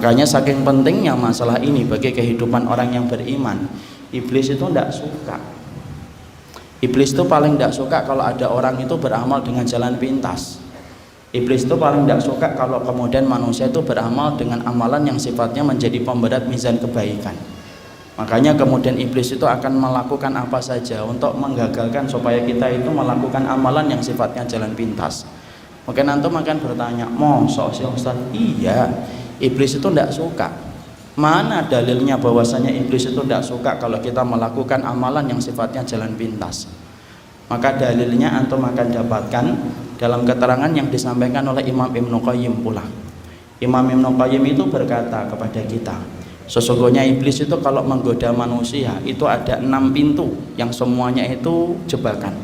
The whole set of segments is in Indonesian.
Makanya saking pentingnya masalah ini bagi kehidupan orang yang beriman, iblis itu tidak suka. Iblis itu paling tidak suka kalau ada orang itu beramal dengan jalan pintas. Iblis itu paling tidak suka kalau kemudian manusia itu beramal dengan amalan yang sifatnya menjadi pemberat mizan kebaikan. Makanya kemudian iblis itu akan melakukan apa saja untuk menggagalkan supaya kita itu melakukan amalan yang sifatnya jalan pintas. Mungkin antum akan bertanya, mosok sih Ustaz? Iya, iblis itu tidak suka. Mana dalilnya bahwasanya iblis itu tidak suka kalau kita melakukan amalan yang sifatnya jalan pintas? Maka dalilnya antum akan dapatkan dalam keterangan yang disampaikan oleh Imam Ibnu Qayyim pula. Imam Ibnu Qayyim itu berkata kepada kita, sesungguhnya iblis itu kalau menggoda manusia itu ada 6 pintu yang semuanya itu jebakan.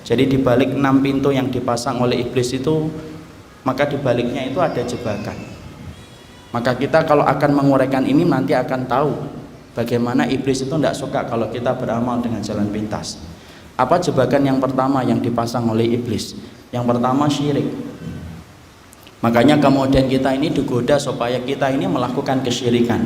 Jadi di balik 6 pintu yang dipasang oleh iblis itu, maka di baliknya itu ada jebakan. Maka kita kalau akan menguraikan ini nanti akan tahu bagaimana iblis itu tidak suka kalau kita beramal dengan jalan pintas. Apa jebakan yang pertama yang dipasang oleh iblis? Yang pertama syirik. Makanya kemudian kita ini digoda supaya kita ini melakukan kesyirikan.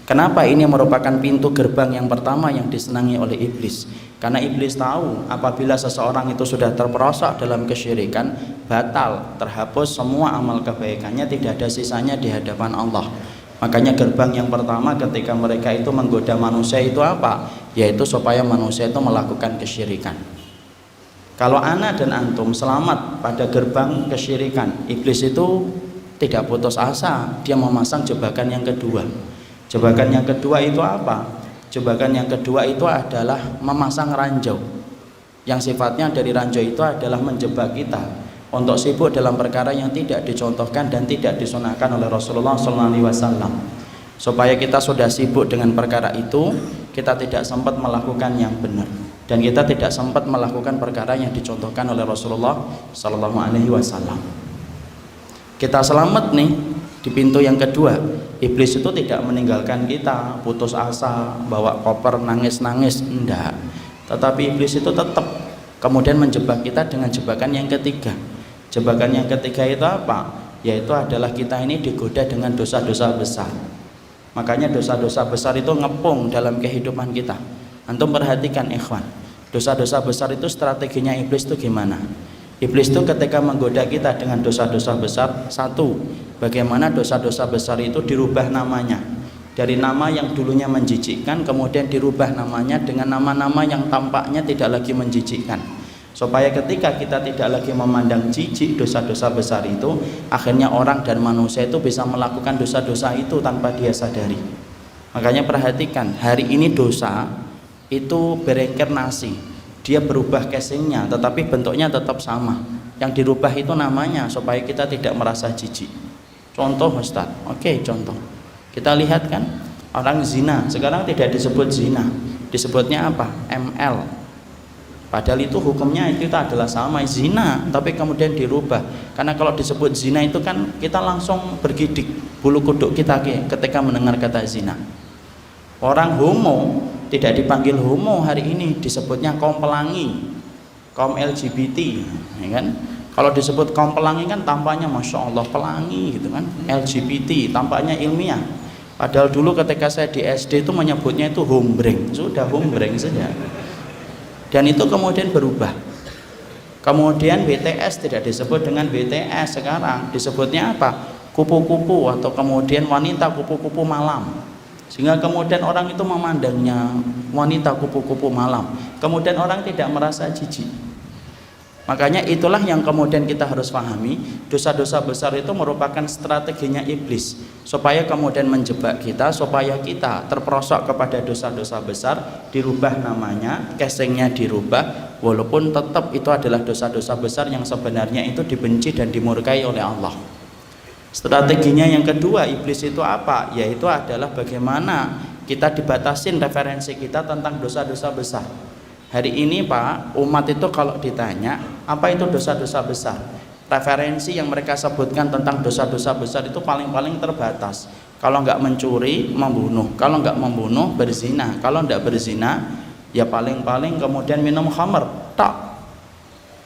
Kenapa ini merupakan pintu gerbang yang pertama yang disenangi oleh iblis? Karena iblis tahu apabila seseorang itu sudah terperosok dalam kesyirikan, batal, terhapus semua amal kebaikannya, tidak ada sisanya di hadapan Allah. Makanya gerbang yang pertama ketika mereka itu menggoda manusia itu apa? Yaitu supaya manusia itu melakukan kesyirikan. Kalau ana dan antum selamat pada gerbang kesyirikan, iblis itu tidak putus asa, dia memasang jebakan yang kedua. Jebakan yang kedua itu apa? Jebakan yang kedua itu adalah memasang ranjau. Yang sifatnya dari ranjau itu adalah menjebak kita untuk sibuk dalam perkara yang tidak dicontohkan dan tidak disunahkan oleh Rasulullah SAW. Supaya kita sudah sibuk dengan perkara itu, kita tidak sempat melakukan yang benar dan kita tidak sempat melakukan perkara yang dicontohkan oleh Rasulullah SAW. Kita selamat nih di pintu yang kedua. Iblis itu tidak meninggalkan kita putus asa, bawa koper nangis-nangis, enggak. Tetapi iblis itu tetap kemudian menjebak kita dengan jebakan yang ketiga. Jebakan yang ketiga itu apa? Yaitu adalah kita ini digoda dengan dosa-dosa besar. Makanya dosa-dosa besar itu ngepung dalam kehidupan kita. Antum perhatikan ikhwan, dosa-dosa besar itu strateginya iblis itu gimana? Iblis itu ketika menggoda kita dengan dosa-dosa besar, satu, bagaimana dosa-dosa besar itu dirubah namanya. Dari nama yang dulunya menjijikkan kemudian dirubah namanya dengan nama-nama yang tampaknya tidak lagi menjijikkan. Supaya ketika kita tidak lagi memandang jijik dosa-dosa besar itu, akhirnya orang dan manusia itu bisa melakukan dosa-dosa itu tanpa dia sadari. Makanya perhatikan, hari ini dosa itu bereinkarnasi. Dia berubah casingnya, tetapi bentuknya tetap sama. Yang dirubah itu namanya supaya kita tidak merasa jijik. Contoh Ustaz, oke, contoh. Kita lihat kan, orang zina sekarang tidak disebut zina, disebutnya apa? ML. Padahal itu hukumnya itu adalah sama, zina, tapi kemudian dirubah. Karena kalau disebut zina itu kan kita langsung bergidik bulu kuduk kita ketika mendengar kata zina. Orang homo tidak dipanggil homo hari ini, disebutnya kaum pelangi, kaum LGBT, ya kan? Kalau disebut kaum pelangi kan tampaknya masya Allah pelangi gitu kan, LGBT tampaknya ilmiah. Padahal dulu ketika saya di SD itu menyebutnya itu hombreng, sudah hombreng saja. Dan itu kemudian berubah. Kemudian BTS tidak disebut dengan BTS, sekarang disebutnya apa? Kupu-kupu atau kemudian wanita kupu-kupu malam. Sehingga kemudian orang itu memandangnya wanita kupu-kupu malam. Kemudian orang tidak merasa jijik. Makanya itulah yang kemudian kita harus pahami, dosa-dosa besar itu merupakan strateginya iblis supaya kemudian menjebak kita, supaya kita terperosok kepada dosa-dosa besar, dirubah namanya, casingnya dirubah, walaupun tetap itu adalah dosa-dosa besar yang sebenarnya itu dibenci dan dimurkai oleh Allah. Strateginya yang kedua iblis itu apa? Yaitu adalah bagaimana kita dibatasin referensi kita tentang dosa-dosa besar. Hari ini Pak, umat itu kalau ditanya apa itu dosa-dosa besar, referensi yang mereka sebutkan tentang dosa-dosa besar itu paling-paling terbatas. Kalau nggak mencuri, membunuh. Kalau nggak membunuh, berzina. Kalau nggak berzina, ya paling-paling kemudian minum khamr, tak.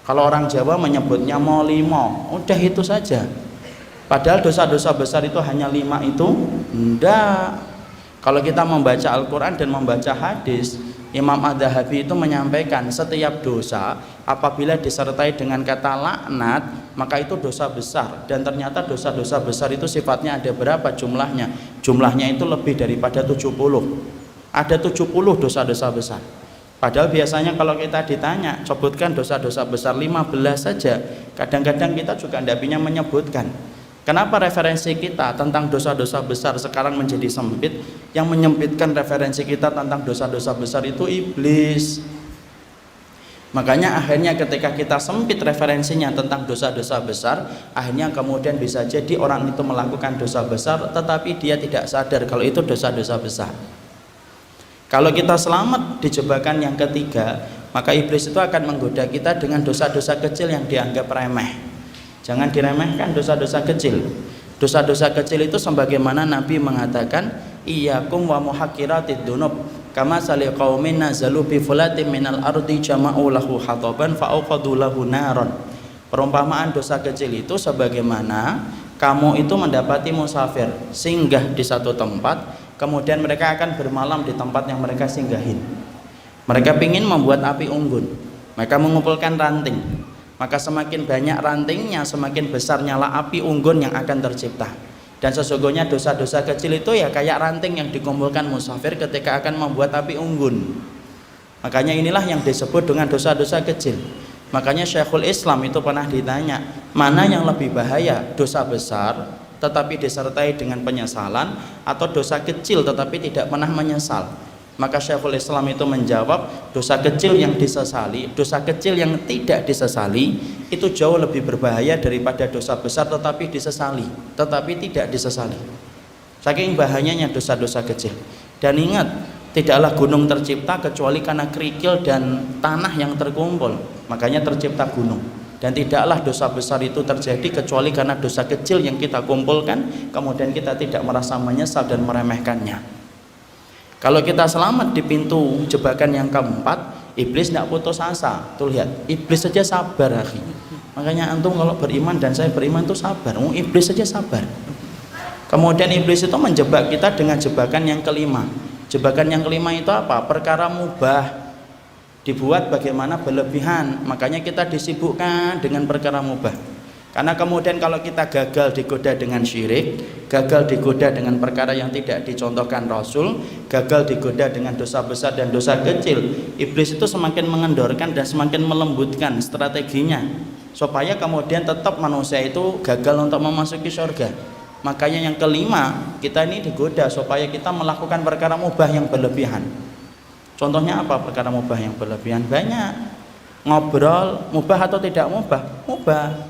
Kalau orang Jawa menyebutnya molimo, udah itu saja. Padahal dosa-dosa besar itu hanya 5 itu, Enggak. Kalau kita membaca Al-Quran dan membaca hadis, Imam Az-Zahabi itu menyampaikan setiap dosa apabila disertai dengan kata laknat maka itu dosa besar. Dan ternyata dosa-dosa besar itu sifatnya ada berapa jumlahnya? Jumlahnya itu lebih daripada 70. Ada 70 dosa-dosa besar. Padahal biasanya kalau kita ditanya sebutkan dosa-dosa besar 15 saja, kadang-kadang kita juga tidak bisa menyebutkan. Kenapa referensi kita tentang dosa-dosa besar sekarang menjadi sempit? Yang menyempitkan referensi kita tentang dosa-dosa besar itu iblis. Makanya akhirnya ketika kita sempit referensinya tentang dosa-dosa besar, akhirnya kemudian bisa jadi orang itu melakukan dosa besar tetapi dia tidak sadar kalau itu dosa-dosa besar. Kalau kita selamat di jebakan yang ketiga, maka iblis itu akan menggoda kita dengan dosa-dosa kecil yang dianggap remeh. Jangan diremehkan dosa-dosa kecil. Dosa-dosa kecil itu sebagaimana Nabi mengatakan, iyyakum wa muhaqqiratid dzunub kama sali qaumin nazalu bi fulatin minal ardi jama'u lahu hataban fa auqadu lahu naron. Perumpamaan dosa kecil itu sebagaimana kamu itu mendapati musafir singgah di satu tempat, kemudian mereka akan bermalam di tempat yang mereka singgahin. Mereka ingin membuat api unggun, mereka mengumpulkan ranting. Maka semakin banyak rantingnya, semakin besar nyala api unggun yang akan tercipta. Dan sesungguhnya dosa-dosa kecil itu ya kayak ranting yang dikumpulkan musafir ketika akan membuat api unggun. Makanya inilah yang disebut dengan dosa-dosa kecil. Makanya Syekhul Islam itu pernah ditanya, mana yang lebih bahaya, dosa besar tetapi disertai dengan penyesalan, atau dosa kecil tetapi tidak pernah menyesal? Maka Syekhul Islam itu menjawab, dosa kecil yang disesali, dosa kecil yang tidak disesali itu jauh lebih berbahaya daripada dosa besar tetapi disesali, tetapi tidak disesali. Saking bahayanya dosa-dosa kecil. Dan ingat, tidaklah gunung tercipta kecuali karena kerikil dan tanah yang terkumpul, makanya tercipta gunung. Dan tidaklah dosa besar itu terjadi kecuali karena dosa kecil yang kita kumpulkan, kemudian kita tidak merasa menyesal dan meremehkannya. Kalau kita selamat di pintu jebakan yang keempat, iblis tidak putus asa. Tuh lihat, iblis saja sabar, akhi. Makanya antum kalau beriman dan saya beriman itu sabar. Iblis saja sabar. Kemudian iblis itu menjebak kita dengan jebakan yang kelima. Jebakan yang kelima itu apa? Perkara mubah dibuat bagaimana berlebihan. Makanya kita disibukkan dengan perkara mubah. Karena kemudian kalau kita gagal digoda dengan syirik, gagal digoda dengan perkara yang tidak dicontohkan Rasul, gagal digoda dengan dosa besar dan dosa kecil, iblis itu semakin mengendorkan dan semakin melembutkan strateginya supaya kemudian tetap manusia itu gagal untuk memasuki surga. Makanya yang kelima, kita ini digoda supaya kita melakukan perkara mubah yang berlebihan. Contohnya apa perkara mubah yang berlebihan? Banyak. Ngobrol mubah atau tidak mubah? Mubah.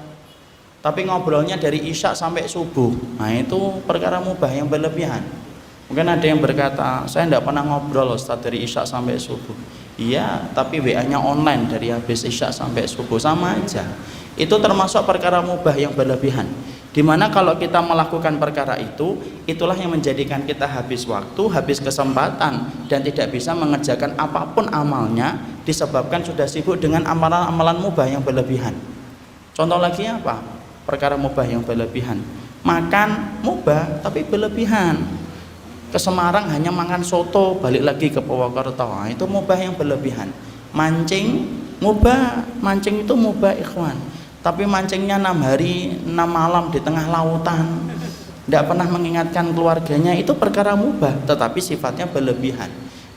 Tapi ngobrolnya dari isya sampai subuh, nah itu perkara mubah yang berlebihan. Mungkin ada yang berkata, saya tidak pernah ngobrol Ustaz dari isya sampai subuh. Iya, tapi WA-nya online dari habis isya sampai subuh, sama aja. Itu termasuk perkara mubah yang berlebihan. Dimana kalau kita melakukan perkara itu, itulah yang menjadikan kita habis waktu, habis kesempatan, dan tidak bisa mengerjakan apapun amalnya, disebabkan sudah sibuk dengan amalan-amalan mubah yang berlebihan. Contoh lagi apa? Perkara mubah yang berlebihan. Makan mubah tapi berlebihan. Ke Semarang hanya makan soto, balik lagi ke Purwokerto, nah, itu mubah yang berlebihan. Mancing mubah, mancing itu mubah ikhwan. Tapi mancingnya 6 hari 6 malam di tengah lautan, tidak pernah mengingatkan keluarganya, itu perkara mubah tetapi sifatnya berlebihan.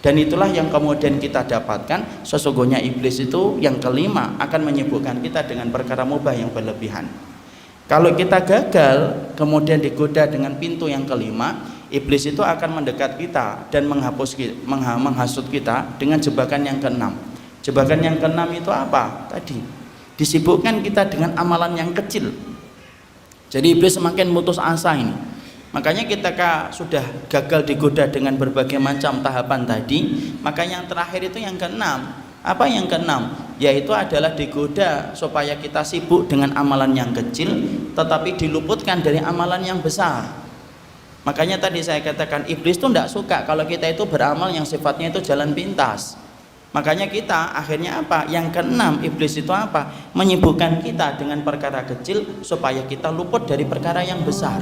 Dan itulah yang kemudian kita dapatkan, sesungguhnya iblis itu yang kelima akan menyibukkan kita dengan perkara mubah yang berlebihan. Kalau kita gagal kemudian digoda dengan pintu yang kelima, iblis itu akan mendekat kita dan menghasut kita dengan jebakan yang keenam. Jebakan yang keenam itu apa? Tadi disibukkan kita dengan amalan yang kecil. Jadi iblis semakin putus asa ini. Makanya kita sudah gagal digoda dengan berbagai macam tahapan tadi, maka yang terakhir itu yang keenam. Apa yang keenam? Yaitu adalah digoda supaya kita sibuk dengan amalan yang kecil tetapi diluputkan dari amalan yang besar. Makanya tadi saya katakan iblis itu tidak suka kalau kita itu beramal yang sifatnya itu jalan pintas. Makanya kita akhirnya apa? Yang keenam, iblis itu apa? Menyibukkan kita dengan perkara kecil supaya kita luput dari perkara yang besar.